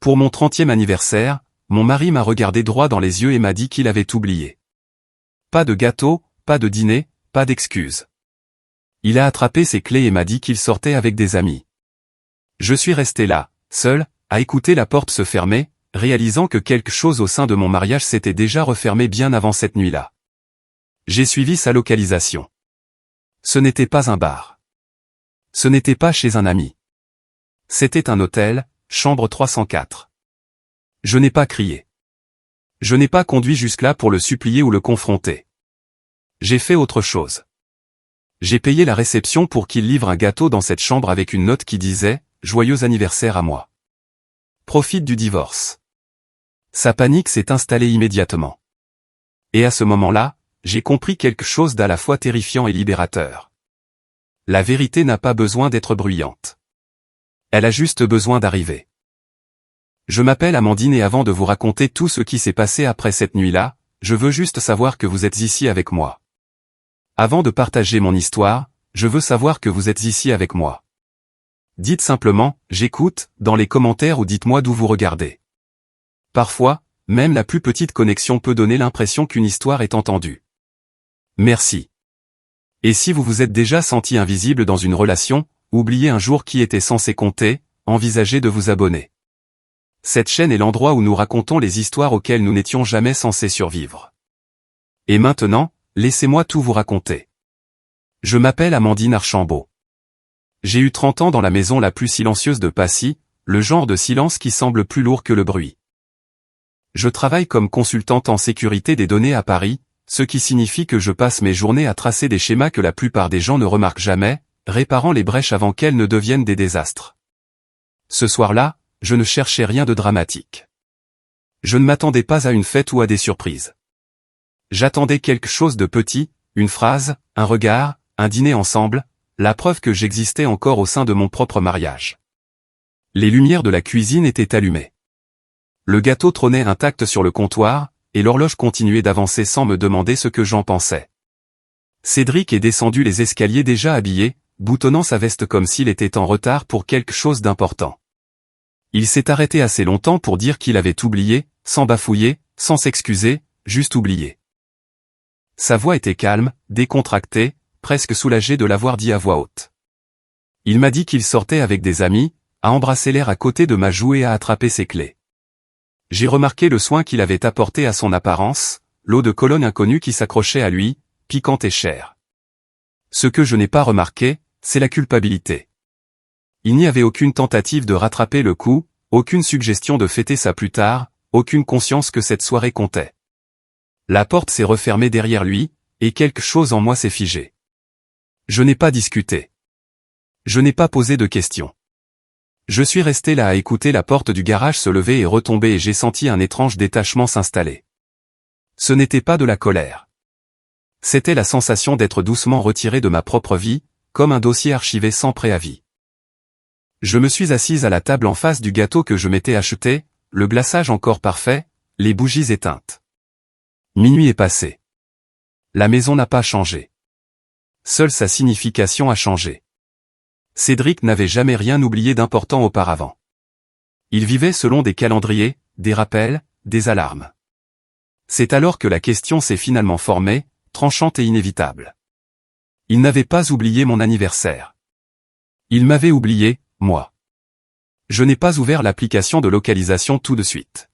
Pour mon 30e anniversaire, mon mari m'a regardé droit dans les yeux et m'a dit qu'il avait oublié. Pas de gâteau, pas de dîner, pas d'excuses. Il a attrapé ses clés et m'a dit qu'il sortait avec des amis. Je suis resté là, seul, à écouter la porte se fermer, réalisant que quelque chose au sein de mon mariage s'était déjà refermé bien avant cette nuit-là. J'ai suivi sa localisation. Ce n'était pas un bar. Ce n'était pas chez un ami. C'était un hôtel, chambre 304. Je n'ai pas crié. Je n'ai pas conduit jusque-là pour le supplier ou le confronter. J'ai fait autre chose. J'ai payé la réception pour qu'il livre un gâteau dans cette chambre avec une note qui disait « Joyeux anniversaire à moi. Profite du divorce ». Sa panique s'est installée immédiatement. Et à ce moment-là, j'ai compris quelque chose d'à la fois terrifiant et libérateur. La vérité n'a pas besoin d'être bruyante. Elle a juste besoin d'arriver. Je m'appelle Amandine et avant de vous raconter tout ce qui s'est passé après cette nuit-là, je veux juste savoir que vous êtes ici avec moi. Avant de partager mon histoire, je veux savoir que vous êtes ici avec moi. Dites simplement « J'écoute » dans les commentaires ou dites-moi d'où vous regardez. Parfois, même la plus petite connexion peut donner l'impression qu'une histoire est entendue. Merci. Et si vous vous êtes déjà senti invisible dans une relation, oubliez un jour qui était censé compter, envisagez de vous abonner. Cette chaîne est l'endroit où nous racontons les histoires auxquelles nous n'étions jamais censés survivre. Et maintenant, laissez-moi tout vous raconter. Je m'appelle Amandine Archambault. J'ai eu 30 ans dans la maison la plus silencieuse de Passy, le genre de silence qui semble plus lourd que le bruit. Je travaille comme consultante en sécurité des données à Paris, ce qui signifie que je passe mes journées à tracer des schémas que la plupart des gens ne remarquent jamais, réparant les brèches avant qu'elles ne deviennent des désastres. Ce soir-là, je ne cherchais rien de dramatique. Je ne m'attendais pas à une fête ou à des surprises. J'attendais quelque chose de petit, une phrase, un regard, un dîner ensemble, la preuve que j'existais encore au sein de mon propre mariage. Les lumières de la cuisine étaient allumées. Le gâteau trônait intact sur le comptoir, et l'horloge continuait d'avancer sans me demander ce que j'en pensais. Cédric est descendu les escaliers déjà habillé, boutonnant sa veste comme s'il était en retard pour quelque chose d'important. Il s'est arrêté assez longtemps pour dire qu'il avait oublié, sans bafouiller, sans s'excuser, juste oublié. Sa voix était calme, décontractée, presque soulagé de l'avoir dit à voix haute. Il m'a dit qu'il sortait avec des amis, a embrassé l'air à côté de ma joue et a attrapé ses clés. J'ai remarqué le soin qu'il avait apporté à son apparence, l'eau de Cologne inconnue qui s'accrochait à lui, piquante et chère. Ce que je n'ai pas remarqué, c'est la culpabilité. Il n'y avait aucune tentative de rattraper le coup, aucune suggestion de fêter ça plus tard, aucune conscience que cette soirée comptait. La porte s'est refermée derrière lui, et quelque chose en moi s'est figé. Je n'ai pas discuté. Je n'ai pas posé de questions. Je suis resté là à écouter la porte du garage se lever et retomber et j'ai senti un étrange détachement s'installer. Ce n'était pas de la colère. C'était la sensation d'être doucement retiré de ma propre vie, comme un dossier archivé sans préavis. Je me suis assise à la table en face du gâteau que je m'étais acheté, le glaçage encore parfait, les bougies éteintes. Minuit est passé. La maison n'a pas changé. Seule sa signification a changé. Cédric n'avait jamais rien oublié d'important auparavant. Il vivait selon des calendriers, des rappels, des alarmes. C'est alors que la question s'est finalement formée, tranchante et inévitable. Il n'avait pas oublié mon anniversaire. Il m'avait oublié, moi. Je n'ai pas ouvert l'application de localisation tout de suite.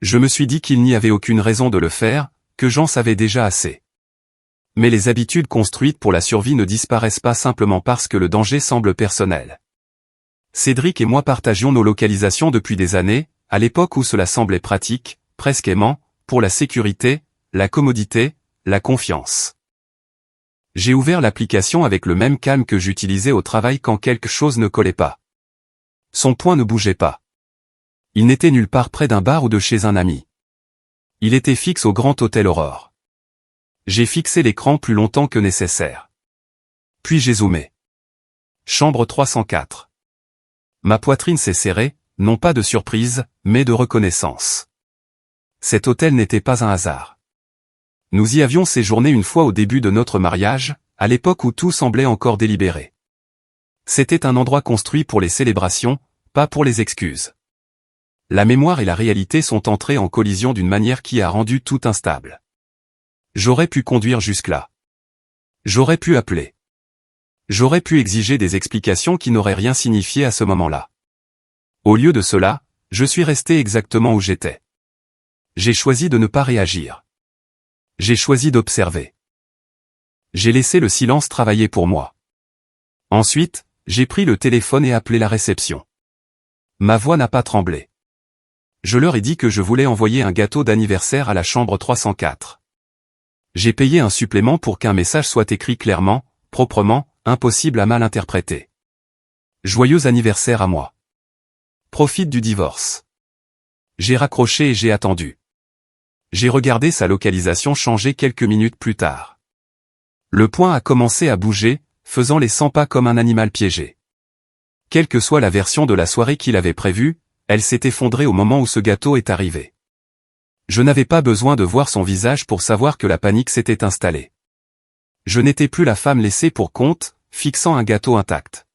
Je me suis dit qu'il n'y avait aucune raison de le faire, que j'en savais déjà assez. Mais les habitudes construites pour la survie ne disparaissent pas simplement parce que le danger semble personnel. Cédric et moi partagions nos localisations depuis des années, à l'époque où cela semblait pratique, presque aimant, pour la sécurité, la commodité, la confiance. J'ai ouvert l'application avec le même calme que j'utilisais au travail quand quelque chose ne collait pas. Son poing ne bougeait pas. Il n'était nulle part près d'un bar ou de chez un ami. Il était fixe au Grand Hôtel Aurore. J'ai fixé l'écran plus longtemps que nécessaire. Puis j'ai zoomé. Chambre 304. Ma poitrine s'est serrée, non pas de surprise, mais de reconnaissance. Cet hôtel n'était pas un hasard. Nous y avions séjourné une fois au début de notre mariage, à l'époque où tout semblait encore délibéré. C'était un endroit construit pour les célébrations, pas pour les excuses. La mémoire et la réalité sont entrées en collision d'une manière qui a rendu tout instable. J'aurais pu conduire jusque-là. J'aurais pu appeler. J'aurais pu exiger des explications qui n'auraient rien signifié à ce moment-là. Au lieu de cela, je suis resté exactement où j'étais. J'ai choisi de ne pas réagir. J'ai choisi d'observer. J'ai laissé le silence travailler pour moi. Ensuite, j'ai pris le téléphone et appelé la réception. Ma voix n'a pas tremblé. Je leur ai dit que je voulais envoyer un gâteau d'anniversaire à la chambre 304. J'ai payé un supplément pour qu'un message soit écrit clairement, proprement, impossible à mal interpréter. Joyeux anniversaire à moi. Profite du divorce. J'ai raccroché et j'ai attendu. J'ai regardé sa localisation changer quelques minutes plus tard. Le point a commencé à bouger, faisant les 100 pas comme un animal piégé. Quelle que soit la version de la soirée qu'il avait prévue, elle s'est effondrée au moment où ce gâteau est arrivé. Je n'avais pas besoin de voir son visage pour savoir que la panique s'était installée. Je n'étais plus la femme laissée pour compte, fixant un gâteau intact.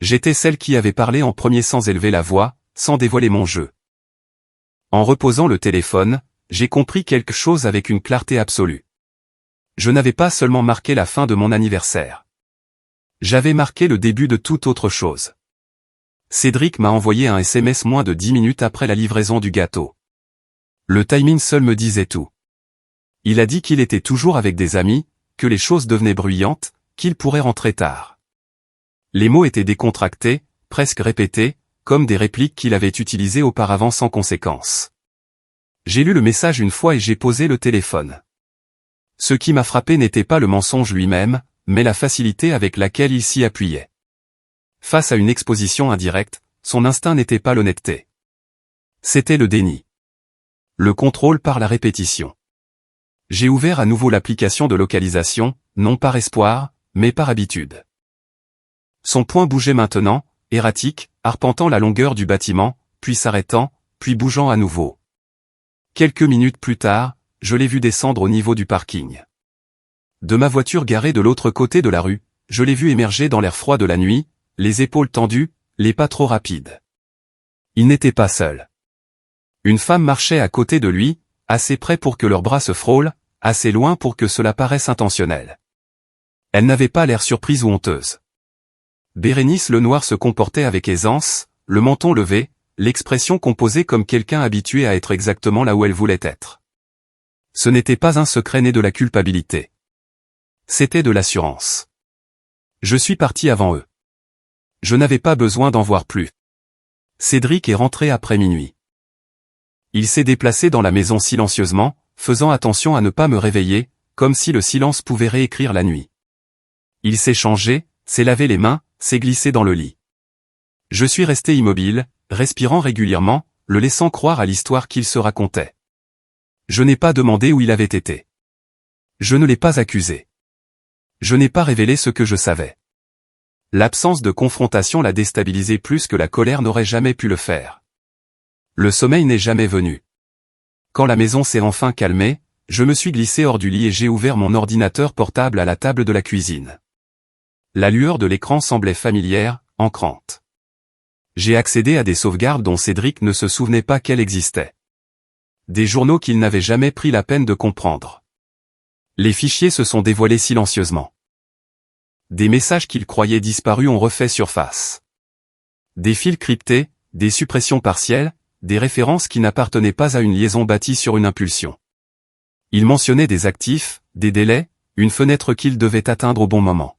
J'étais celle qui avait parlé en premier sans élever la voix, sans dévoiler mon jeu. En reposant le téléphone, j'ai compris quelque chose avec une clarté absolue. Je n'avais pas seulement marqué la fin de mon anniversaire. J'avais marqué le début de toute autre chose. Cédric m'a envoyé un SMS moins de 10 minutes après la livraison du gâteau. Le timing seul me disait tout. Il a dit qu'il était toujours avec des amis, que les choses devenaient bruyantes, qu'il pourrait rentrer tard. Les mots étaient décontractés, presque répétés, comme des répliques qu'il avait utilisées auparavant sans conséquence. J'ai lu le message une fois et j'ai posé le téléphone. Ce qui m'a frappé n'était pas le mensonge lui-même, mais la facilité avec laquelle il s'y appuyait. Face à une exposition indirecte, son instinct n'était pas l'honnêteté. C'était le déni. Le contrôle par la répétition. J'ai ouvert à nouveau l'application de localisation, non par espoir, mais par habitude. Son poing bougeait maintenant, erratique, arpentant la longueur du bâtiment, puis s'arrêtant, puis bougeant à nouveau. Quelques minutes plus tard, je l'ai vu descendre au niveau du parking. De ma voiture garée de l'autre côté de la rue, je l'ai vu émerger dans l'air froid de la nuit, les épaules tendues, les pas trop rapides. Il n'était pas seul. Une femme marchait à côté de lui, assez près pour que leurs bras se frôlent, assez loin pour que cela paraisse intentionnel. Elle n'avait pas l'air surprise ou honteuse. Bérénice Lenoir se comportait avec aisance, le menton levé, l'expression composée comme quelqu'un habitué à être exactement là où elle voulait être. Ce n'était pas un secret né de la culpabilité. C'était de l'assurance. Je suis parti avant eux. Je n'avais pas besoin d'en voir plus. Cédric est rentré après minuit. Il s'est déplacé dans la maison silencieusement, faisant attention à ne pas me réveiller, comme si le silence pouvait réécrire la nuit. Il s'est changé, s'est lavé les mains, s'est glissé dans le lit. Je suis resté immobile, respirant régulièrement, le laissant croire à l'histoire qu'il se racontait. Je n'ai pas demandé où il avait été. Je ne l'ai pas accusé. Je n'ai pas révélé ce que je savais. L'absence de confrontation l'a déstabilisé plus que la colère n'aurait jamais pu le faire. Le sommeil n'est jamais venu. Quand la maison s'est enfin calmée, je me suis glissé hors du lit et j'ai ouvert mon ordinateur portable à la table de la cuisine. La lueur de l'écran semblait familière, ancrante. J'ai accédé à des sauvegardes dont Cédric ne se souvenait pas qu'elles existaient. Des journaux qu'il n'avait jamais pris la peine de comprendre. Les fichiers se sont dévoilés silencieusement. Des messages qu'il croyait disparus ont refait surface. Des fils cryptés, des suppressions partielles, des références qui n'appartenaient pas à une liaison bâtie sur une impulsion. Il mentionnait des actifs, des délais, une fenêtre qu'il devait atteindre au bon moment.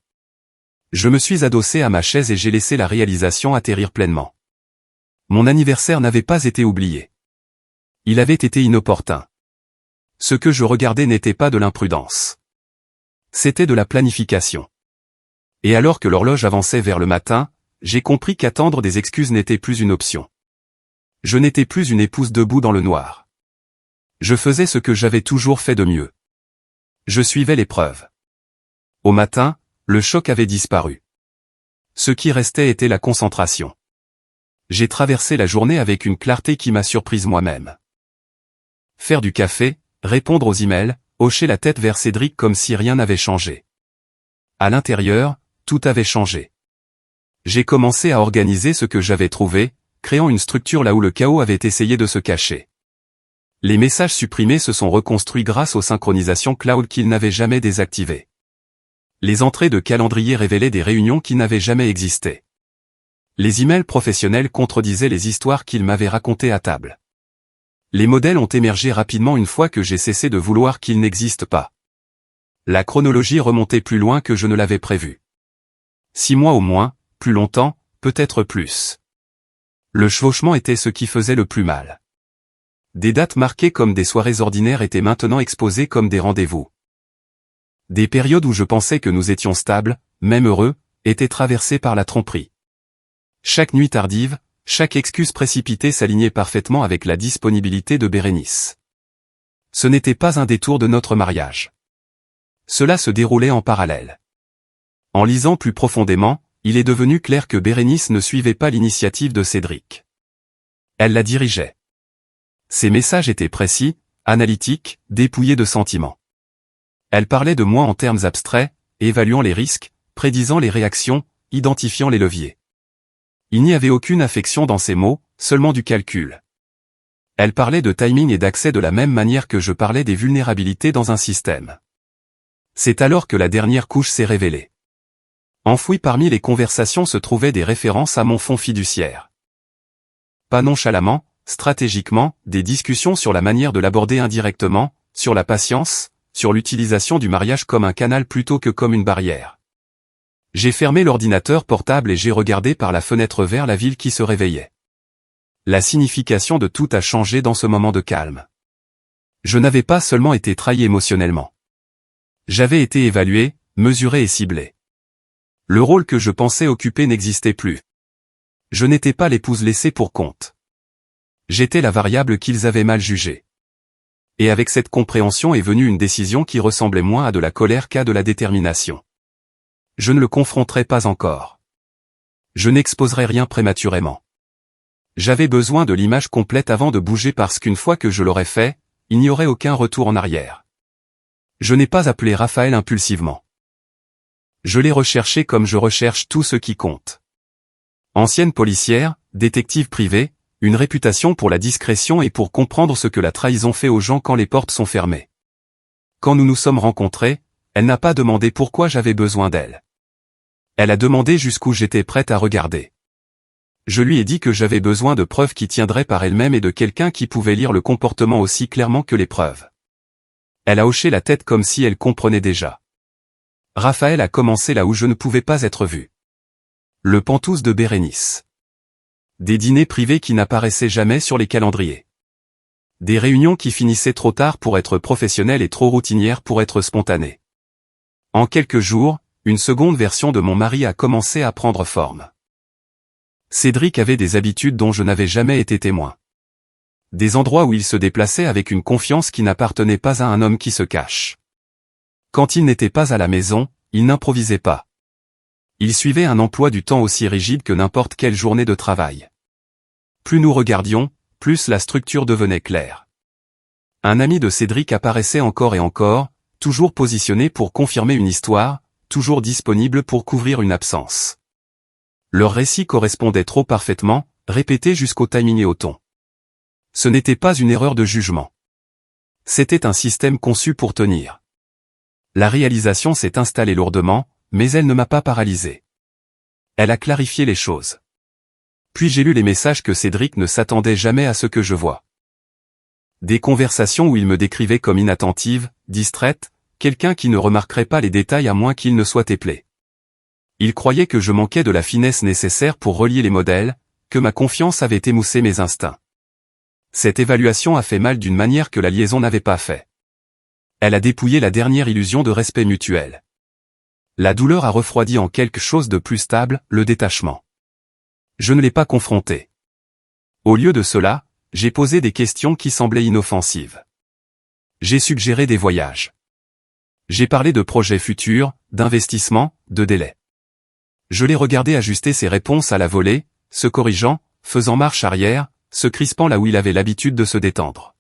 Je me suis adossé à ma chaise et j'ai laissé la réalisation atterrir pleinement. Mon anniversaire n'avait pas été oublié. Il avait été inopportun. Ce que je regardais n'était pas de l'imprudence. C'était de la planification. Et alors que l'horloge avançait vers le matin, j'ai compris qu'attendre des excuses n'était plus une option. Je n'étais plus une épouse debout dans le noir. Je faisais ce que j'avais toujours fait de mieux. Je suivais l'épreuve. Au matin, le choc avait disparu. Ce qui restait était la concentration. J'ai traversé la journée avec une clarté qui m'a surprise moi-même. Faire du café, répondre aux emails, hocher la tête vers Cédric comme si rien n'avait changé. À l'intérieur, tout avait changé. J'ai commencé à organiser ce que j'avais trouvé, créant une structure là où le chaos avait essayé de se cacher. Les messages supprimés se sont reconstruits grâce aux synchronisations cloud qu'il n'avait jamais désactivées. Les entrées de calendrier révélaient des réunions qui n'avaient jamais existé. Les emails professionnels contredisaient les histoires qu'il m'avait racontées à table. Les modèles ont émergé rapidement une fois que j'ai cessé de vouloir qu'ils n'existent pas. La chronologie remontait plus loin que je ne l'avais prévu. 6 mois au moins, plus longtemps, peut-être plus. Le chevauchement était ce qui faisait le plus mal. Des dates marquées comme des soirées ordinaires étaient maintenant exposées comme des rendez-vous. Des périodes où je pensais que nous étions stables, même heureux, étaient traversées par la tromperie. Chaque nuit tardive, chaque excuse précipitée s'alignait parfaitement avec la disponibilité de Bérénice. Ce n'était pas un détour de notre mariage. Cela se déroulait en parallèle. En lisant plus profondément, il est devenu clair que Bérénice ne suivait pas l'initiative de Cédric. Elle la dirigeait. Ses messages étaient précis, analytiques, dépouillés de sentiments. Elle parlait de moi en termes abstraits, évaluant les risques, prédisant les réactions, identifiant les leviers. Il n'y avait aucune affection dans ses mots, seulement du calcul. Elle parlait de timing et d'accès de la même manière que je parlais des vulnérabilités dans un système. C'est alors que la dernière couche s'est révélée. Enfouie parmi les conversations se trouvaient des références à mon fonds fiduciaire. Pas nonchalamment, stratégiquement, des discussions sur la manière de l'aborder indirectement, sur la patience, sur l'utilisation du mariage comme un canal plutôt que comme une barrière. J'ai fermé l'ordinateur portable et j'ai regardé par la fenêtre vers la ville qui se réveillait. La signification de tout a changé dans ce moment de calme. Je n'avais pas seulement été trahi émotionnellement. J'avais été évalué, mesuré et ciblé. Le rôle que je pensais occuper n'existait plus. Je n'étais pas l'épouse laissée pour compte. J'étais la variable qu'ils avaient mal jugée. Et avec cette compréhension est venue une décision qui ressemblait moins à de la colère qu'à de la détermination. Je ne le confronterai pas encore. Je n'exposerai rien prématurément. J'avais besoin de l'image complète avant de bouger parce qu'une fois que je l'aurais fait, il n'y aurait aucun retour en arrière. Je n'ai pas appelé Raphaël impulsivement. Je l'ai recherché comme je recherche tout ce qui compte. Ancienne policière, détective privée, une réputation pour la discrétion et pour comprendre ce que la trahison fait aux gens quand les portes sont fermées. Quand nous nous sommes rencontrés, elle n'a pas demandé pourquoi j'avais besoin d'elle. Elle a demandé jusqu'où j'étais prête à regarder. Je lui ai dit que j'avais besoin de preuves qui tiendraient par elles-mêmes et de quelqu'un qui pouvait lire le comportement aussi clairement que les preuves. Elle a hoché la tête comme si elle comprenait déjà. Raphaël a commencé là où je ne pouvais pas être vu. Le Pantouse de Bérénice. Des dîners privés qui n'apparaissaient jamais sur les calendriers. Des réunions qui finissaient trop tard pour être professionnelles et trop routinières pour être spontanées. En quelques jours, une seconde version de mon mari a commencé à prendre forme. Cédric avait des habitudes dont je n'avais jamais été témoin. Des endroits où il se déplaçait avec une confiance qui n'appartenait pas à un homme qui se cache. Quand il n'était pas à la maison, il n'improvisait pas. Il suivait un emploi du temps aussi rigide que n'importe quelle journée de travail. Plus nous regardions, plus la structure devenait claire. Un ami de Cédric apparaissait encore et encore, toujours positionné pour confirmer une histoire, toujours disponible pour couvrir une absence. Leur récit correspondait trop parfaitement, répété jusqu'au timing et au ton. Ce n'était pas une erreur de jugement. C'était un système conçu pour tenir. La réalisation s'est installée lourdement, mais elle ne m'a pas paralysé. Elle a clarifié les choses. Puis j'ai lu les messages que Cédric ne s'attendait jamais à ce que je vois. Des conversations où il me décrivait comme inattentive, distraite, quelqu'un qui ne remarquerait pas les détails à moins qu'il ne soit éplé. Il croyait que je manquais de la finesse nécessaire pour relier les modèles, que ma confiance avait émoussé mes instincts. Cette évaluation a fait mal d'une manière que la liaison n'avait pas fait. Elle a dépouillé la dernière illusion de respect mutuel. La douleur a refroidi en quelque chose de plus stable, le détachement. Je ne l'ai pas confronté. Au lieu de cela, j'ai posé des questions qui semblaient inoffensives. J'ai suggéré des voyages. J'ai parlé de projets futurs, d'investissements, de délais. Je l'ai regardé ajuster ses réponses à la volée, se corrigeant, faisant marche arrière, se crispant là où il avait l'habitude de se détendre.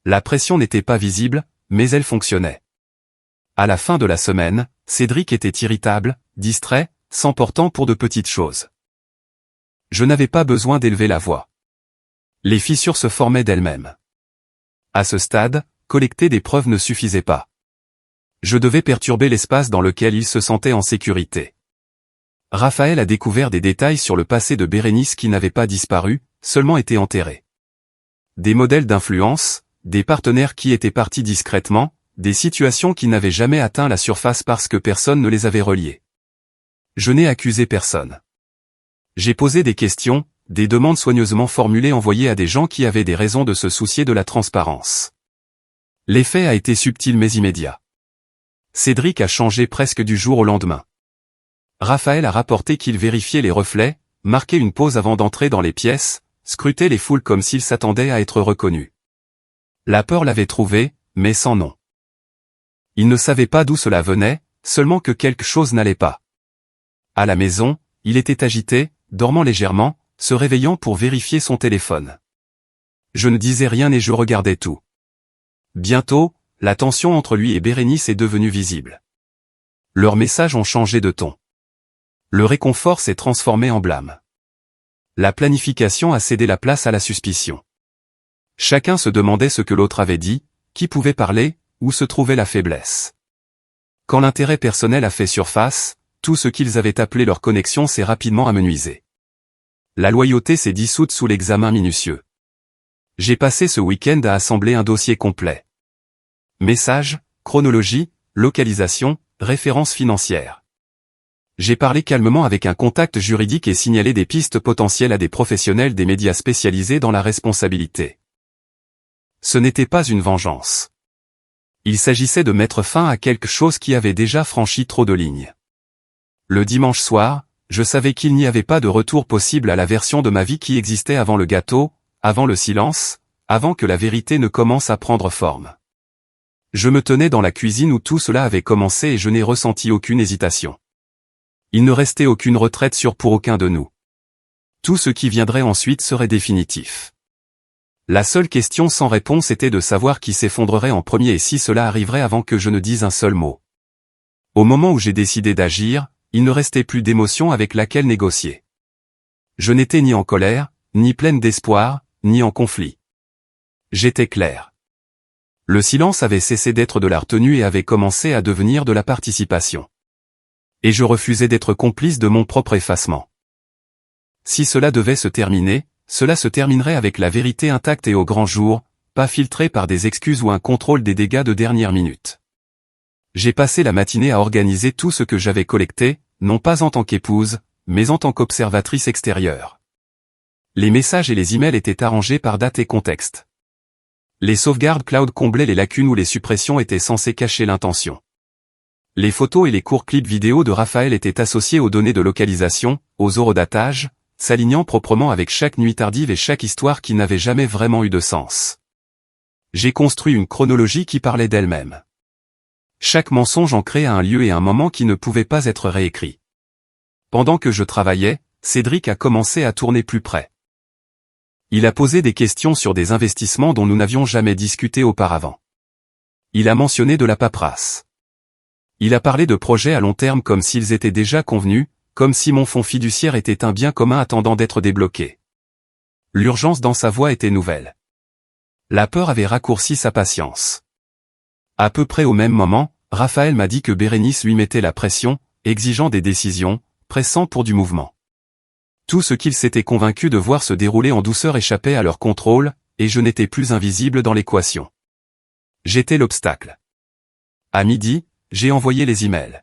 La pression n'était pas visible, mais elle fonctionnait. À la fin de la semaine, Cédric était irritable, distrait, s'emportant pour de petites choses. Je n'avais pas besoin d'élever la voix. Les fissures se formaient d'elles-mêmes. À ce stade, collecter des preuves ne suffisait pas. Je devais perturber l'espace dans lequel il se sentait en sécurité. Raphaël a découvert des détails sur le passé de Bérénice qui n'avaient pas disparu, seulement été enterrés. Des modèles d'influence, des partenaires qui étaient partis discrètement, des situations qui n'avaient jamais atteint la surface parce que personne ne les avait reliées. Je n'ai accusé personne. J'ai posé des questions, des demandes soigneusement formulées envoyées à des gens qui avaient des raisons de se soucier de la transparence. L'effet a été subtil mais immédiat. Cédric a changé presque du jour au lendemain. Raphaël a rapporté qu'il vérifiait les reflets, marquait une pause avant d'entrer dans les pièces, scrutait les foules comme s'il s'attendait à être reconnu. La peur l'avait trouvé, mais sans nom. Il ne savait pas d'où cela venait, seulement que quelque chose n'allait pas. À la maison, il était agité, dormant légèrement, se réveillant pour vérifier son téléphone. Je ne disais rien et je regardais tout. Bientôt, la tension entre lui et Bérénice est devenue visible. Leurs messages ont changé de ton. Le réconfort s'est transformé en blâme. La planification a cédé la place à la suspicion. Chacun se demandait ce que l'autre avait dit, qui pouvait parler, où se trouvait la faiblesse. Quand l'intérêt personnel a fait surface, tout ce qu'ils avaient appelé leur connexion s'est rapidement amenuisé. La loyauté s'est dissoute sous l'examen minutieux. J'ai passé ce week-end à assembler un dossier complet. Messages, chronologie, localisation, références financières. J'ai parlé calmement avec un contact juridique et signalé des pistes potentielles à des professionnels des médias spécialisés dans la responsabilité. Ce n'était pas une vengeance. Il s'agissait de mettre fin à quelque chose qui avait déjà franchi trop de lignes. Le dimanche soir, je savais qu'il n'y avait pas de retour possible à la version de ma vie qui existait avant le gâteau, avant le silence, avant que la vérité ne commence à prendre forme. Je me tenais dans la cuisine où tout cela avait commencé et je n'ai ressenti aucune hésitation. Il ne restait aucune retraite sûre pour aucun de nous. Tout ce qui viendrait ensuite serait définitif. La seule question sans réponse était de savoir qui s'effondrerait en premier et si cela arriverait avant que je ne dise un seul mot. Au moment où j'ai décidé d'agir, il ne restait plus d'émotion avec laquelle négocier. Je n'étais ni en colère, ni pleine d'espoir, ni en conflit. J'étais clair. Le silence avait cessé d'être de la retenue et avait commencé à devenir de la participation. Et je refusais d'être complice de mon propre effacement. Si cela devait se terminer, cela se terminerait avec la vérité intacte et au grand jour, pas filtrée par des excuses ou un contrôle des dégâts de dernière minute. J'ai passé la matinée à organiser tout ce que j'avais collecté, non pas en tant qu'épouse, mais en tant qu'observatrice extérieure. Les messages et les emails étaient arrangés par date et contexte. Les sauvegardes cloud comblaient les lacunes où les suppressions étaient censées cacher l'intention. Les photos et les courts clips vidéo de Raphaël étaient associés aux données de localisation, aux horodatages, s'alignant proprement avec chaque nuit tardive et chaque histoire qui n'avait jamais vraiment eu de sens. J'ai construit une chronologie qui parlait d'elle-même. Chaque mensonge ancré à un lieu et un moment qui ne pouvait pas être réécrit. Pendant que je travaillais, Cédric a commencé à tourner plus près. Il a posé des questions sur des investissements dont nous n'avions jamais discuté auparavant. Il a mentionné de la paperasse. Il a parlé de projets à long terme comme s'ils étaient déjà convenus, comme si mon fonds fiduciaire était un bien commun attendant d'être débloqué. L'urgence dans sa voix était nouvelle. La peur avait raccourci sa patience. À peu près au même moment, Raphaël m'a dit que Bérénice lui mettait la pression, exigeant des décisions, pressant pour du mouvement. Tout ce qu'il s'était convaincu de voir se dérouler en douceur échappait à leur contrôle, et je n'étais plus invisible dans l'équation. J'étais l'obstacle. À midi, j'ai envoyé les emails.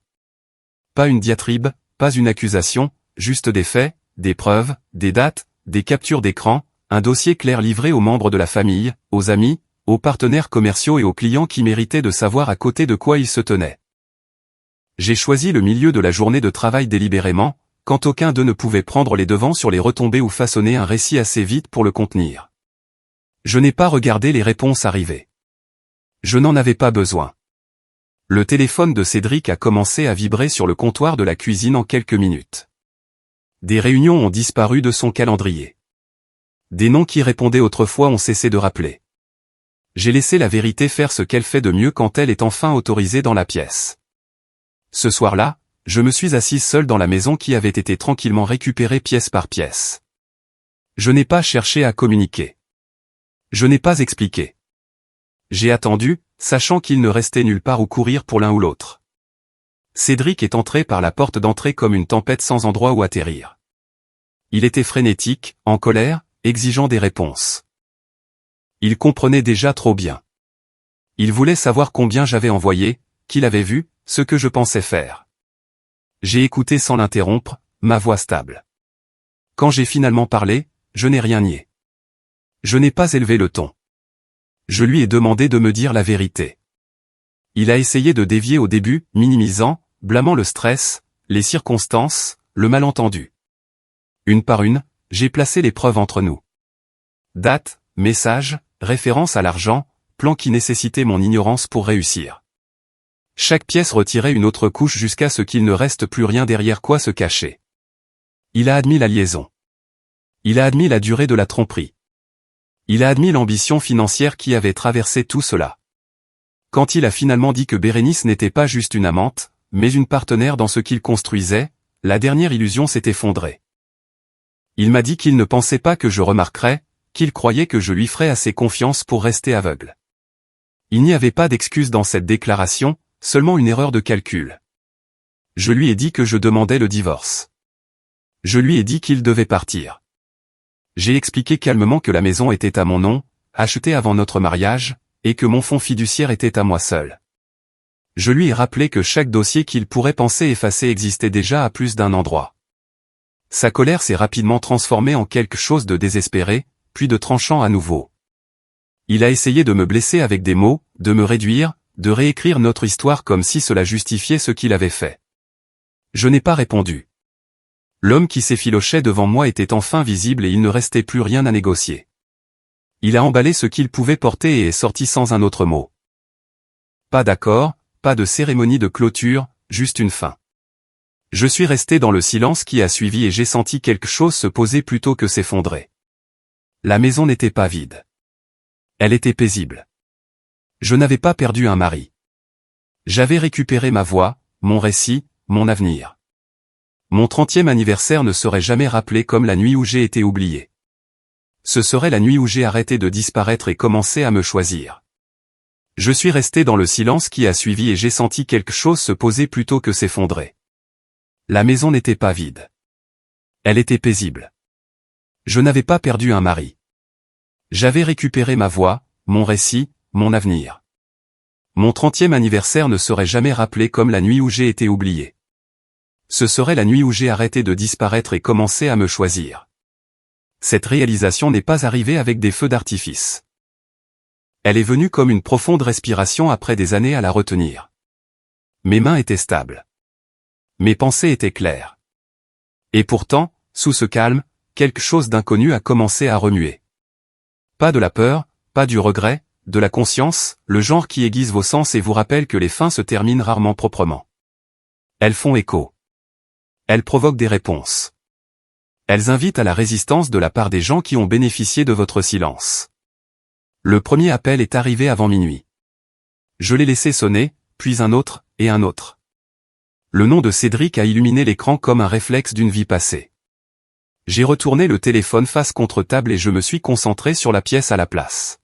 Pas une diatribe, pas une accusation, juste des faits, des preuves, des dates, des captures d'écran, un dossier clair livré aux membres de la famille, aux amis, aux partenaires commerciaux et aux clients qui méritaient de savoir à côté de quoi ils se tenaient. J'ai choisi le milieu de la journée de travail délibérément, quand aucun d'eux ne pouvait prendre les devants sur les retombées ou façonner un récit assez vite pour le contenir. Je n'ai pas regardé les réponses arriver. Je n'en avais pas besoin. Le téléphone de Cédric a commencé à vibrer sur le comptoir de la cuisine en quelques minutes. Des réunions ont disparu de son calendrier. Des noms qui répondaient autrefois ont cessé de rappeler. J'ai laissé la vérité faire ce qu'elle fait de mieux quand elle est enfin autorisée dans la pièce. Ce soir-là, je me suis assise seule dans la maison qui avait été tranquillement récupérée pièce par pièce. Je n'ai pas cherché à communiquer. Je n'ai pas expliqué. J'ai attendu, sachant qu'il ne restait nulle part où courir pour l'un ou l'autre. Cédric est entré par la porte d'entrée comme une tempête sans endroit où atterrir. Il était frénétique, en colère, exigeant des réponses. Il comprenait déjà trop bien. Il voulait savoir combien j'avais envoyé, qu'il avait vu, ce que je pensais faire. J'ai écouté sans l'interrompre, ma voix stable. Quand j'ai finalement parlé, je n'ai rien nié. Je n'ai pas élevé le ton. Je lui ai demandé de me dire la vérité. Il a essayé de dévier au début, minimisant, blâmant le stress, les circonstances, le malentendu. Une par une, j'ai placé les preuves entre nous. Date, message, référence à l'argent, plan qui nécessitait mon ignorance pour réussir. Chaque pièce retirait une autre couche jusqu'à ce qu'il ne reste plus rien derrière quoi se cacher. Il a admis la liaison. Il a admis la durée de la tromperie. Il a admis l'ambition financière qui avait traversé tout cela. Quand il a finalement dit que Bérénice n'était pas juste une amante, mais une partenaire dans ce qu'il construisait, la dernière illusion s'est effondrée. Il m'a dit qu'il ne pensait pas que je remarquerais, qu'il croyait que je lui ferais assez confiance pour rester aveugle. Il n'y avait pas d'excuse dans cette déclaration, seulement une erreur de calcul. Je lui ai dit que je demandais le divorce. Je lui ai dit qu'il devait partir. J'ai expliqué calmement que la maison était à mon nom, achetée avant notre mariage, et que mon fonds fiduciaire était à moi seul. Je lui ai rappelé que chaque dossier qu'il pourrait penser effacer existait déjà à plus d'un endroit. Sa colère s'est rapidement transformée en quelque chose de désespéré, puis de tranchant à nouveau. Il a essayé de me blesser avec des mots, de me réduire, de réécrire notre histoire comme si cela justifiait ce qu'il avait fait. Je n'ai pas répondu. L'homme qui s'effilochait devant moi était enfin visible et il ne restait plus rien à négocier. Il a emballé ce qu'il pouvait porter et est sorti sans un autre mot. Pas d'accord, pas de cérémonie de clôture, juste une fin. Je suis resté dans le silence qui a suivi et j'ai senti quelque chose se poser plutôt que s'effondrer. La maison n'était pas vide. Elle était paisible. Je n'avais pas perdu un mari. J'avais récupéré ma voix, mon récit, mon avenir. Mon 30e anniversaire ne serait jamais rappelé comme la nuit où j'ai été oublié. Ce serait la nuit où j'ai arrêté de disparaître et commencé à me choisir. Je suis resté dans le silence qui a suivi et j'ai senti quelque chose se poser plutôt que s'effondrer. La maison n'était pas vide. Elle était paisible. Je n'avais pas perdu un mari. J'avais récupéré ma voix, mon récit, mon avenir. Mon 30e anniversaire ne serait jamais rappelé comme la nuit où j'ai été oublié. Ce serait la nuit où j'ai arrêté de disparaître et commencé à me choisir. Cette réalisation n'est pas arrivée avec des feux d'artifice. Elle est venue comme une profonde respiration après des années à la retenir. Mes mains étaient stables. Mes pensées étaient claires. Et pourtant, sous ce calme, quelque chose d'inconnu a commencé à remuer. Pas de la peur, pas du regret, de la conscience, le genre qui aiguise vos sens et vous rappelle que les fins se terminent rarement proprement. Elles font écho. Elles provoquent des réponses. Elles invitent à la résistance de la part des gens qui ont bénéficié de votre silence. Le premier appel est arrivé avant minuit. Je l'ai laissé sonner, puis un autre, et un autre. Le nom de Cédric a illuminé l'écran comme un réflexe d'une vie passée. J'ai retourné le téléphone face contre table et je me suis concentré sur la pièce à la place.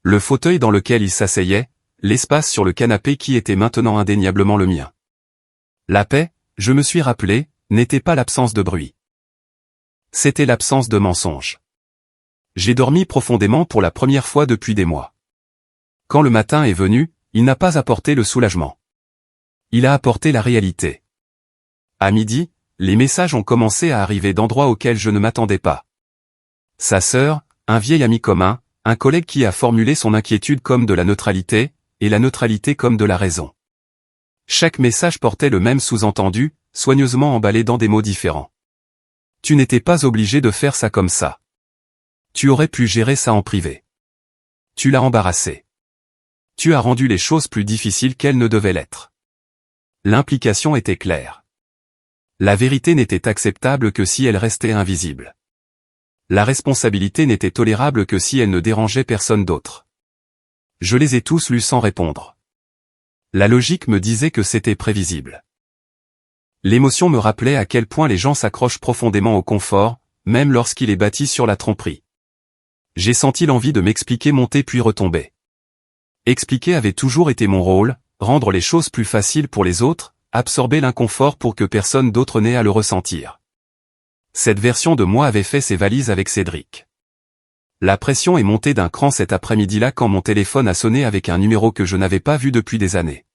Le fauteuil dans lequel il s'asseyait, l'espace sur le canapé qui était maintenant indéniablement le mien. La paix, je me suis rappelé, n'était pas l'absence de bruit. C'était l'absence de mensonge. J'ai dormi profondément pour la première fois depuis des mois. Quand le matin est venu, il n'a pas apporté le soulagement. Il a apporté la réalité. À midi, les messages ont commencé à arriver d'endroits auxquels je ne m'attendais pas. Sa sœur, un vieil ami commun, un collègue qui a formulé son inquiétude comme de la neutralité, et la neutralité comme de la raison. Chaque message portait le même sous-entendu, soigneusement emballé dans des mots différents. Tu n'étais pas obligé de faire ça comme ça. Tu aurais pu gérer ça en privé. Tu l'as embarrassé. Tu as rendu les choses plus difficiles qu'elles ne devaient l'être. L'implication était claire. La vérité n'était acceptable que si elle restait invisible. La responsabilité n'était tolérable que si elle ne dérangeait personne d'autre. Je les ai tous lus sans répondre. La logique me disait que c'était prévisible. L'émotion me rappelait à quel point les gens s'accrochent profondément au confort, même lorsqu'il est bâti sur la tromperie. J'ai senti l'envie de m'expliquer monter puis retomber. Expliquer avait toujours été mon rôle, rendre les choses plus faciles pour les autres, absorber l'inconfort pour que personne d'autre n'ait à le ressentir. Cette version de moi avait fait ses valises avec Cédric. La pression est montée d'un cran cet après-midi-là quand mon téléphone a sonné avec un numéro que je n'avais pas vu depuis des années.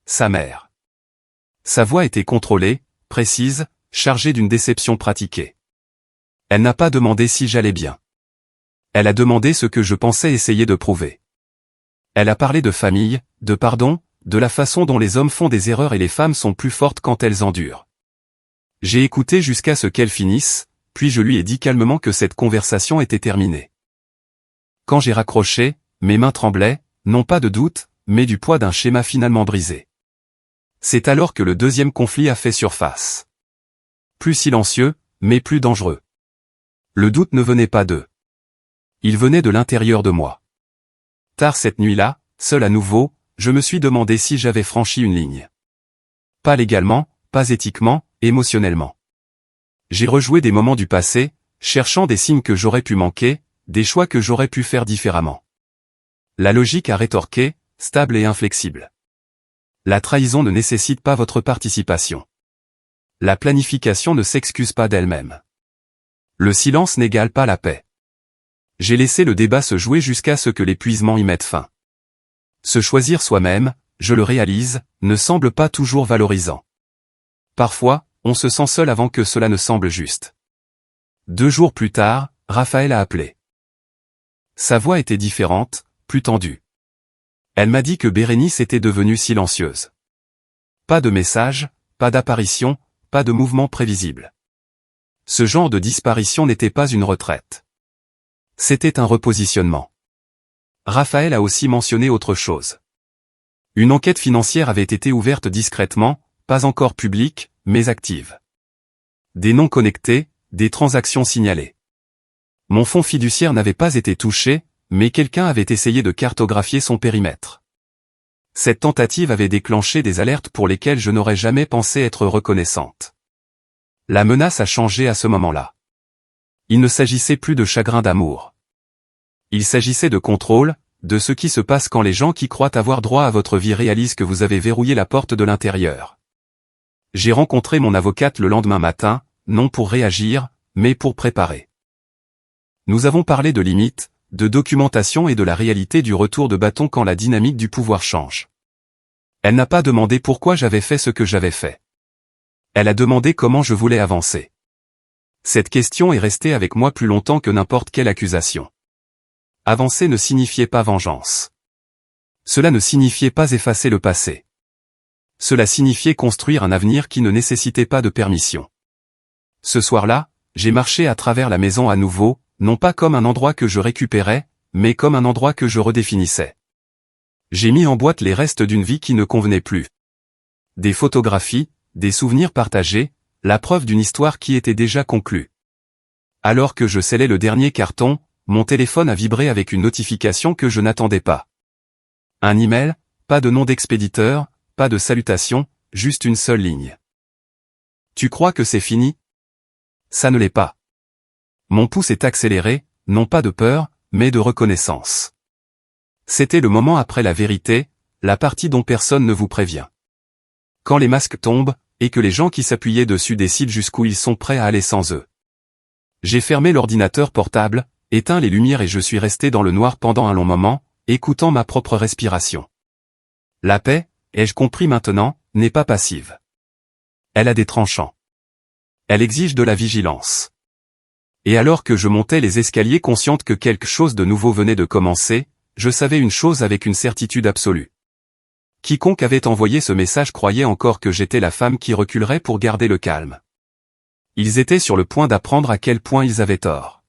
Sa mère. Sa voix était contrôlée, précise, chargée d'une déception pratiquée. Elle n'a pas demandé si j'allais bien. Elle a demandé ce que je pensais essayer de prouver. Elle a parlé de famille, de pardon, de la façon dont les hommes font des erreurs et les femmes sont plus fortes quand elles endurent. J'ai écouté jusqu'à ce qu'elle finisse, puis je lui ai dit calmement que cette conversation était terminée. Quand j'ai raccroché, mes mains tremblaient, non pas de doute, mais du poids d'un schéma finalement brisé. C'est alors que le deuxième conflit a fait surface. Plus silencieux, mais plus dangereux. Le doute ne venait pas d'eux. Il venait de l'intérieur de moi. Tard cette nuit-là, seul à nouveau, je me suis demandé si j'avais franchi une ligne. Pas légalement, pas éthiquement, émotionnellement. J'ai rejoué des moments du passé, cherchant des signes que j'aurais pu manquer, des choix que j'aurais pu faire différemment. La logique a rétorqué, stable et inflexible. La trahison ne nécessite pas votre participation. La planification ne s'excuse pas d'elle-même. Le silence n'égale pas la paix. J'ai laissé le débat se jouer jusqu'à ce que l'épuisement y mette fin. Se choisir soi-même, je le réalise, ne semble pas toujours valorisant. Parfois, on se sent seul avant que cela ne semble juste. 2 jours plus tard, Raphaël a appelé. Sa voix était différente, plus tendue. Elle m'a dit que Bérénice était devenue silencieuse. Pas de message, pas d'apparition, pas de mouvement prévisible. Ce genre de disparition n'était pas une retraite. C'était un repositionnement. Raphaël a aussi mentionné autre chose. Une enquête financière avait été ouverte discrètement, pas encore publique, mais active. Des noms connectés, des transactions signalées. Mon fonds fiduciaire n'avait pas été touché, mais quelqu'un avait essayé de cartographier son périmètre. Cette tentative avait déclenché des alertes pour lesquelles je n'aurais jamais pensé être reconnaissante. La menace a changé à ce moment-là. Il ne s'agissait plus de chagrin d'amour. Il s'agissait de contrôle, de ce qui se passe quand les gens qui croient avoir droit à votre vie réalisent que vous avez verrouillé la porte de l'intérieur. J'ai rencontré mon avocate le lendemain matin, non pour réagir, mais pour préparer. Nous avons parlé de limites, de documentation et de la réalité du retour de bâton quand la dynamique du pouvoir change. Elle n'a pas demandé pourquoi j'avais fait ce que j'avais fait. Elle a demandé comment je voulais avancer. Cette question est restée avec moi plus longtemps que n'importe quelle accusation. Avancer ne signifiait pas vengeance. Cela ne signifiait pas effacer le passé. Cela signifiait construire un avenir qui ne nécessitait pas de permission. Ce soir-là, j'ai marché à travers la maison à nouveau, non pas comme un endroit que je récupérais, mais comme un endroit que je redéfinissais. J'ai mis en boîte les restes d'une vie qui ne convenait plus. Des photographies, des souvenirs partagés, la preuve d'une histoire qui était déjà conclue. Alors que je scellais le dernier carton, mon téléphone a vibré avec une notification que je n'attendais pas. Un email, pas de nom d'expéditeur, pas de salutation, juste une seule ligne. Tu crois que c'est fini? Ça ne l'est pas. Mon pouce est accéléré, non pas de peur, mais de reconnaissance. C'était le moment après la vérité, la partie dont personne ne vous prévient. Quand les masques tombent, et que les gens qui s'appuyaient dessus décident jusqu'où ils sont prêts à aller sans eux. J'ai fermé l'ordinateur portable, éteint les lumières et je suis resté dans le noir pendant un long moment, écoutant ma propre respiration. La paix, ai-je compris maintenant, n'est pas passive. Elle a des tranchants. Elle exige de la vigilance. Et alors que je montais les escaliers consciente que quelque chose de nouveau venait de commencer, je savais une chose avec une certitude absolue. Quiconque avait envoyé ce message croyait encore que j'étais la femme qui reculerait pour garder le calme. Ils étaient sur le point d'apprendre à quel point ils avaient tort.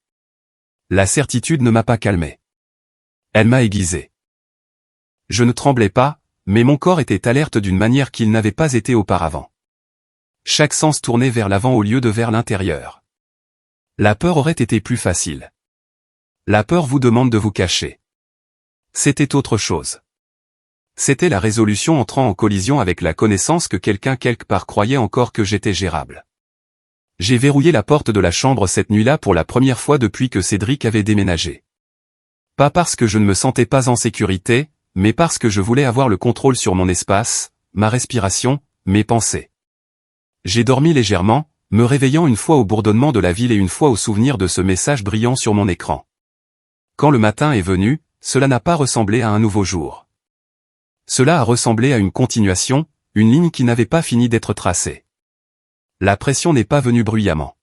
La certitude ne m'a pas calmé. Elle m'a aiguisé. Je ne tremblais pas, mais mon corps était alerte d'une manière qu'il n'avait pas été auparavant. Chaque sens tournait vers l'avant au lieu de vers l'intérieur. La peur aurait été plus facile. La peur vous demande de vous cacher. C'était autre chose. C'était la résolution entrant en collision avec la connaissance que quelqu'un quelque part croyait encore que j'étais gérable. J'ai verrouillé la porte de la chambre cette nuit-là pour la première fois depuis que Cédric avait déménagé. Pas parce que je ne me sentais pas en sécurité, mais parce que je voulais avoir le contrôle sur mon espace, ma respiration, mes pensées. J'ai dormi légèrement, me réveillant une fois au bourdonnement de la ville et une fois au souvenir de ce message brillant sur mon écran. Quand le matin est venu, cela n'a pas ressemblé à un nouveau jour. Cela a ressemblé à une continuation, une ligne qui n'avait pas fini d'être tracée. La pression n'est pas venue bruyamment.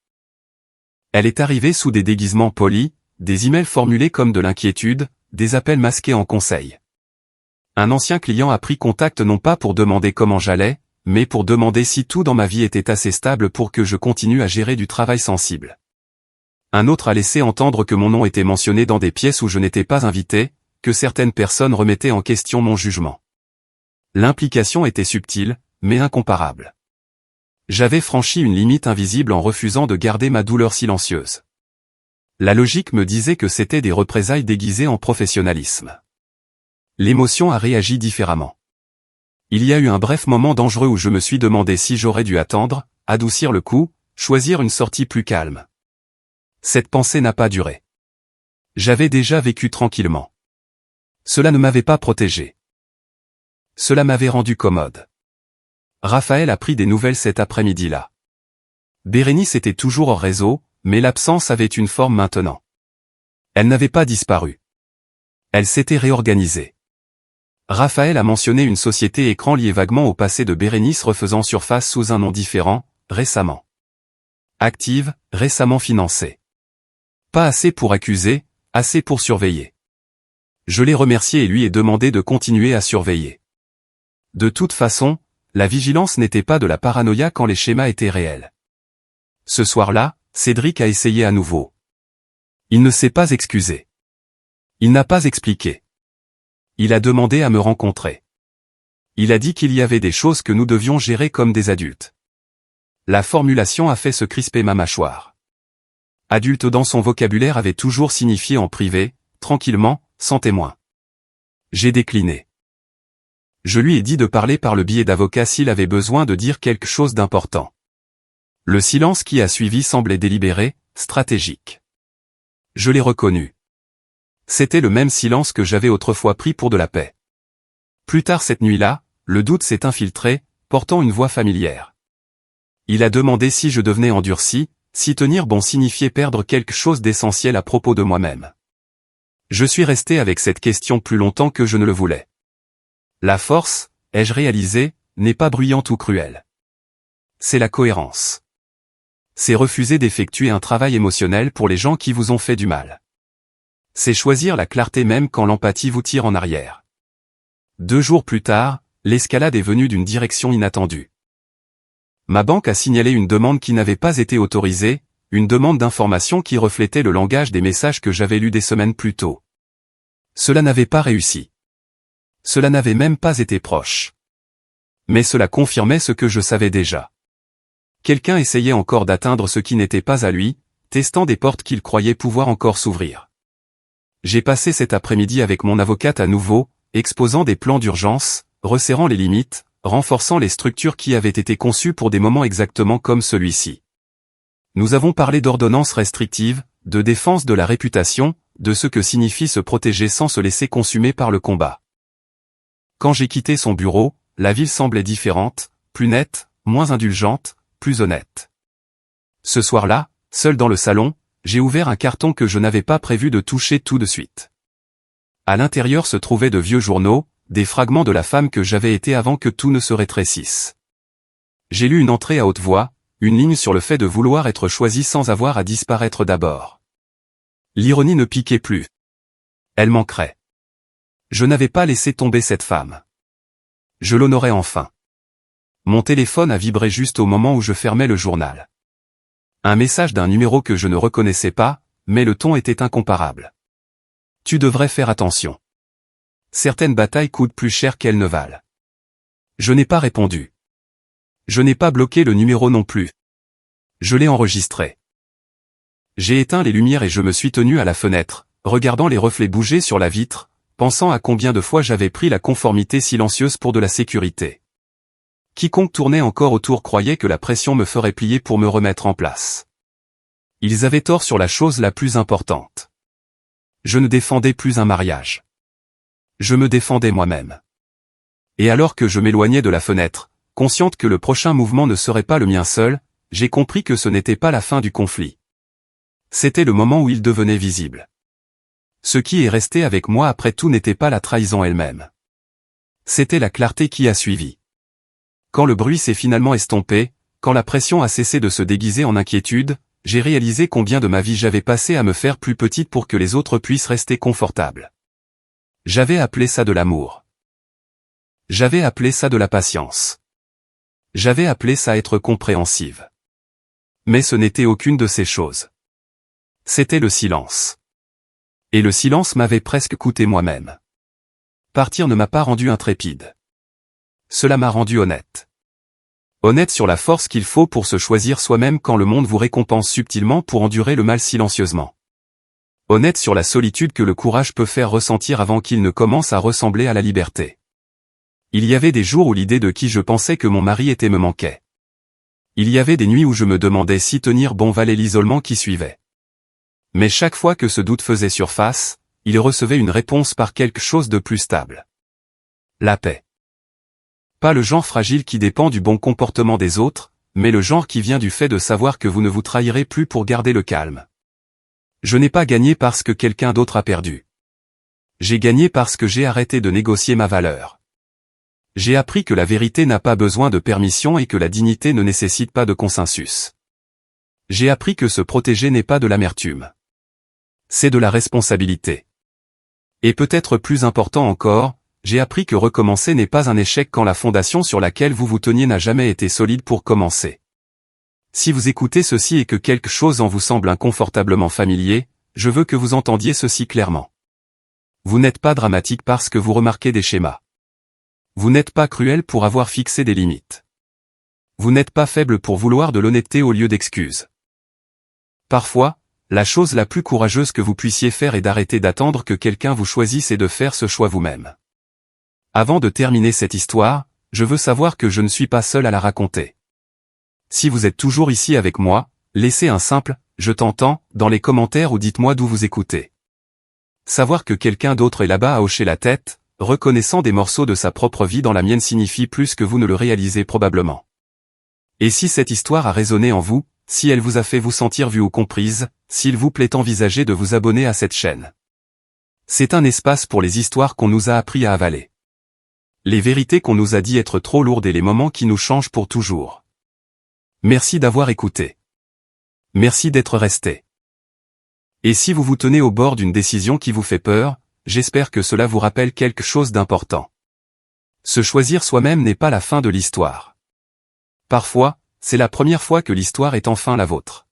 Elle est arrivée sous des déguisements polis, des emails formulés comme de l'inquiétude, des appels masqués en conseil. Un ancien client a pris contact non pas pour demander comment j'allais, mais pour demander si tout dans ma vie était assez stable pour que je continue à gérer du travail sensible. Un autre a laissé entendre que mon nom était mentionné dans des pièces où je n'étais pas invité, que certaines personnes remettaient en question mon jugement. L'implication était subtile, mais incomparable. J'avais franchi une limite invisible en refusant de garder ma douleur silencieuse. La logique me disait que c'était des représailles déguisées en professionnalisme. L'émotion a réagi différemment. Il y a eu un bref moment dangereux où je me suis demandé si j'aurais dû attendre, adoucir le coup, choisir une sortie plus calme. Cette pensée n'a pas duré. J'avais déjà vécu tranquillement. Cela ne m'avait pas protégé. Cela m'avait rendu commode. Raphaël a pris des nouvelles cet après-midi-là. Bérénice était toujours hors réseau, mais l'absence avait une forme maintenant. Elle n'avait pas disparu. Elle s'était réorganisée. Raphaël a mentionné une société écran liée vaguement au passé de Bérénice refaisant surface sous un nom différent, récemment. Active, récemment financée. Pas assez pour accuser, assez pour surveiller. Je l'ai remercié et lui ai demandé de continuer à surveiller. De toute façon, la vigilance n'était pas de la paranoïa quand les schémas étaient réels. Ce soir-là, Cédric a essayé à nouveau. Il ne s'est pas excusé. Il n'a pas expliqué. Il a demandé à me rencontrer. Il a dit qu'il y avait des choses que nous devions gérer comme des adultes. La formulation a fait se crisper ma mâchoire. Adulte dans son vocabulaire avait toujours signifié en privé, tranquillement, sans témoin. J'ai décliné. Je lui ai dit de parler par le biais d'avocat s'il avait besoin de dire quelque chose d'important. Le silence qui a suivi semblait délibéré, stratégique. Je l'ai reconnu. C'était le même silence que j'avais autrefois pris pour de la paix. Plus tard cette nuit-là, le doute s'est infiltré, portant une voix familière. Il a demandé si je devenais endurci, si tenir bon signifiait perdre quelque chose d'essentiel à propos de moi-même. Je suis resté avec cette question plus longtemps que je ne le voulais. La force, ai-je réalisé, n'est pas bruyante ou cruelle. C'est la cohérence. C'est refuser d'effectuer un travail émotionnel pour les gens qui vous ont fait du mal. C'est choisir la clarté même quand l'empathie vous tire en arrière. 2 jours plus tard, l'escalade est venue d'une direction inattendue. Ma banque a signalé une demande qui n'avait pas été autorisée, une demande d'information qui reflétait le langage des messages que j'avais lus des semaines plus tôt. Cela n'avait pas réussi. Cela n'avait même pas été proche. Mais cela confirmait ce que je savais déjà. Quelqu'un essayait encore d'atteindre ce qui n'était pas à lui, testant des portes qu'il croyait pouvoir encore s'ouvrir. J'ai passé cet après-midi avec mon avocate à nouveau, exposant des plans d'urgence, resserrant les limites, renforçant les structures qui avaient été conçues pour des moments exactement comme celui-ci. Nous avons parlé d'ordonnances restrictives, de défense de la réputation, de ce que signifie se protéger sans se laisser consumer par le combat. Quand j'ai quitté son bureau, la ville semblait différente, plus nette, moins indulgente, plus honnête. Ce soir-là, seul dans le salon, j'ai ouvert un carton que je n'avais pas prévu de toucher tout de suite. À l'intérieur se trouvaient de vieux journaux, des fragments de la femme que j'avais été avant que tout ne se rétrécisse. J'ai lu une entrée à haute voix, une ligne sur le fait de vouloir être choisi sans avoir à disparaître d'abord. L'ironie ne piquait plus. Elle manquerait. Je n'avais pas laissé tomber cette femme. Je l'honorais enfin. Mon téléphone a vibré juste au moment où je fermais le journal. Un message d'un numéro que je ne reconnaissais pas, mais le ton était incomparable. Tu devrais faire attention. Certaines batailles coûtent plus cher qu'elles ne valent. Je n'ai pas répondu. Je n'ai pas bloqué le numéro non plus. Je l'ai enregistré. J'ai éteint les lumières et je me suis tenu à la fenêtre, regardant les reflets bouger sur la vitre, pensant à combien de fois j'avais pris la conformité silencieuse pour de la sécurité. Quiconque tournait encore autour croyait que la pression me ferait plier pour me remettre en place. Ils avaient tort sur la chose la plus importante. Je ne défendais plus un mariage. Je me défendais moi-même. Et alors que je m'éloignais de la fenêtre, consciente que le prochain mouvement ne serait pas le mien seul, j'ai compris que ce n'était pas la fin du conflit. C'était le moment où il devenait visible. Ce qui est resté avec moi après tout n'était pas la trahison elle-même. C'était la clarté qui a suivi. Quand le bruit s'est finalement estompé, quand la pression a cessé de se déguiser en inquiétude, j'ai réalisé combien de ma vie j'avais passé à me faire plus petite pour que les autres puissent rester confortables. J'avais appelé ça de l'amour. J'avais appelé ça de la patience. J'avais appelé ça être compréhensive. Mais ce n'était aucune de ces choses. C'était le silence. Et le silence m'avait presque coûté moi-même. Partir ne m'a pas rendu intrépide. Cela m'a rendu honnête. Honnête sur la force qu'il faut pour se choisir soi-même quand le monde vous récompense subtilement pour endurer le mal silencieusement. Honnête sur la solitude que le courage peut faire ressentir avant qu'il ne commence à ressembler à la liberté. Il y avait des jours où l'idée de qui je pensais que mon mari était me manquait. Il y avait des nuits où je me demandais si tenir bon valait l'isolement qui suivait. Mais chaque fois que ce doute faisait surface, il recevait une réponse par quelque chose de plus stable. La paix. Pas le genre fragile qui dépend du bon comportement des autres, mais le genre qui vient du fait de savoir que vous ne vous trahirez plus pour garder le calme. Je n'ai pas gagné parce que quelqu'un d'autre a perdu. J'ai gagné parce que j'ai arrêté de négocier ma valeur. J'ai appris que la vérité n'a pas besoin de permission et que la dignité ne nécessite pas de consensus. J'ai appris que se protéger n'est pas de l'amertume. C'est de la responsabilité. Et peut-être plus important encore, j'ai appris que recommencer n'est pas un échec quand la fondation sur laquelle vous vous teniez n'a jamais été solide pour commencer. Si vous écoutez ceci et que quelque chose en vous semble inconfortablement familier, je veux que vous entendiez ceci clairement. Vous n'êtes pas dramatique parce que vous remarquez des schémas. Vous n'êtes pas cruel pour avoir fixé des limites. Vous n'êtes pas faible pour vouloir de l'honnêteté au lieu d'excuses. Parfois, la chose la plus courageuse que vous puissiez faire est d'arrêter d'attendre que quelqu'un vous choisisse et de faire ce choix vous-même. Avant de terminer cette histoire, je veux savoir que je ne suis pas seul à la raconter. Si vous êtes toujours ici avec moi, laissez un simple « je t'entends » dans les commentaires ou dites-moi d'où vous écoutez. Savoir que quelqu'un d'autre est là-bas à hocher la tête, reconnaissant des morceaux de sa propre vie dans la mienne signifie plus que vous ne le réalisez probablement. Et si cette histoire a résonné en vous, si elle vous a fait vous sentir vue ou comprise, s'il vous plaît envisagez de vous abonner à cette chaîne. C'est un espace pour les histoires qu'on nous a appris à avaler. Les vérités qu'on nous a dit être trop lourdes et les moments qui nous changent pour toujours. Merci d'avoir écouté. Merci d'être resté. Et si vous vous tenez au bord d'une décision qui vous fait peur, j'espère que cela vous rappelle quelque chose d'important. Se choisir soi-même n'est pas la fin de l'histoire. Parfois, c'est la première fois que l'histoire est enfin la vôtre.